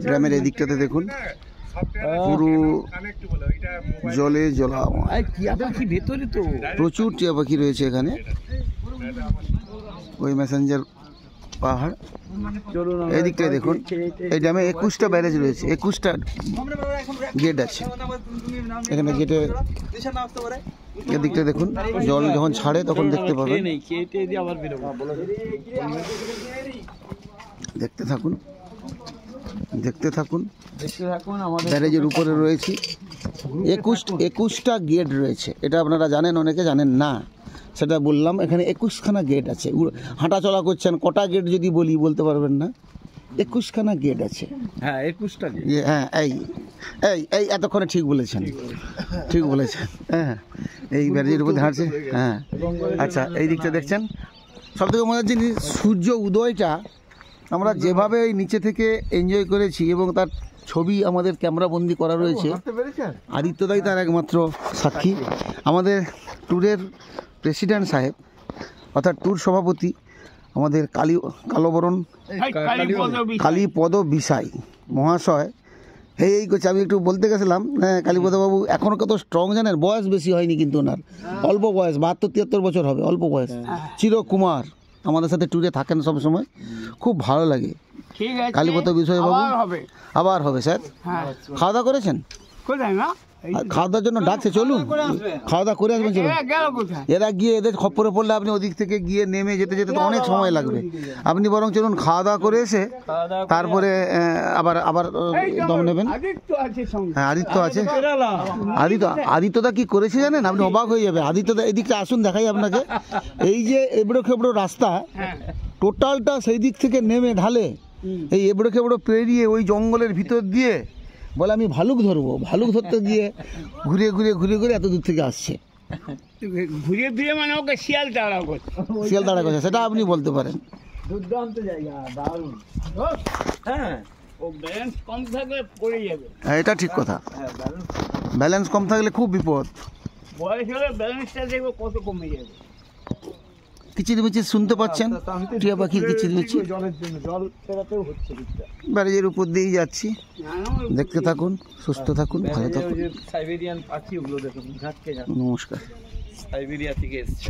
ড্যামের এই দিকটাতে দেখুন পুরো জলে জলাময়, প্রচুর টিয়া পাখি রয়েছে এখানে। ওই মেসেঞ্জার পাহাড় এই দিকটায় দেখুন। এই ড্যামে 21টা ব্যারেজ রয়েছে, 21টা গেট আছে এখানে। গেটে এদিকটা দেখুন, জল যখন ছাড়ে তখন দেখতে পাবেন। দেখতে থাকুন, দেখতে থাকুন। ব্যারেজের উপরে রয়েছে 21টা গেট রয়েছে। এটা আপনারা জানেন, অনেকে জানেন না, সেটা বললাম। এখানে 21খানা গেট আছে। হাঁটা চলা করছেন, কটা গেট যদি বলি বলতে পারবেন না। 21খানা গেট আছে। হ্যাঁ 21টা গেট। হ্যাঁ এই এই এই এতক্ষণে ঠিক বলেছেন, ঠিক বলেছেন। হ্যাঁ এই ব্যারেজের উপর হাঁটছে। হ্যাঁ আচ্ছা, এই দিকটা দেখছেন। সবথেকে মজার জিনিস, সূর্য উদয়টা আমরা যেভাবে এই নিচে থেকে এনজয় করেছি এবং তার ছবি আমাদের ক্যামেরা বন্দি করা রয়েছে। আদিত্যদাই তার একমাত্র সাক্ষী। আমাদের ট্যুরের প্রেসিডেন্ট সাহেব অর্থাৎ ট্যুর সভাপতি আমাদের কালীপদ বিসাই মহাশয় এই করছে। আমি একটু বলতে গেছিলাম, হ্যাঁ কালীপদবাবু এখনও কত স্ট্রং জানেন। বয়স বেশি হয়নি কিন্তু ওনার, অল্প বয়স, 72-73 বছর হবে, অল্প বয়স। চিরকুমার আমাদের সাথে ট্যুরে থাকেন সব সময়, খুব ভালো লাগে। কালীপদ বিসাই বাবু আবার হবে স্যার। খাওয়া দাওয়া করেছেন? খাওয়া দাওয়ার জন্য ডাকছে, চলুন খাওয়া দাওয়া করে আসবেন। চলুন, এরা গিয়ে এদের খপ্পরে পড়লে আপনি ওদিক থেকে গিয়ে নেমে যেতে যেতে তো অনেক সময় লাগবে। আপনি বরং চলুন খাওয়া দাওয়া করে এসে তারপরে আবার আবার দম নেবেন। হ্যাঁ আদিত্য আছে। আদিত্যদা কি করেছে জানেন? আপনি অবাক হয়ে যাবে। আদিত্যদা এদিকটা আসুন, দেখাই আপনাকে। এই যে এবড়ো খেবড়ো রাস্তা, টোটালটা সেই দিক থেকে নেমে ঢালে এই এবড়ো খেবড়ো পেরিয়ে ওই জঙ্গলের ভিতর দিয়ে বলে আমি ভালুক ধরবো। ভালুক ধরতে গিয়ে ঘুরে ঘুরে ঘুরে ঘুরে এত দূর থেকে আসছে। ঘুরে ফিরে মানে ওকে শিয়াল তাড়া করছে, সেটা আপনি বলতে পারেন। দুর্দান্ত জায়গা, দারুণ। হ্যাঁ ও ব্যালেন্স কম থাকলে পড়ে যাবে। হ্যাঁ এটা ঠিক কথা, ব্যালেন্স কম থাকলে খুব বিপদ। বয়স হলে ব্যালেন্সটা দেখবে কত কমে যাবে। কিচিরমিচির শুনতে পাচ্ছেন, টিয়া পাখির কিচিরমিচির। ব্যারেজের উপর দিয়েই যাচ্ছি, দেখতে থাকুন, সুস্থ থাকুন, ভালো থাকুন। সাইবেরিয়ান পাখি ওগুলো দেখুন, নমস্কার। সাইবেরিয়া থেকে এসছে।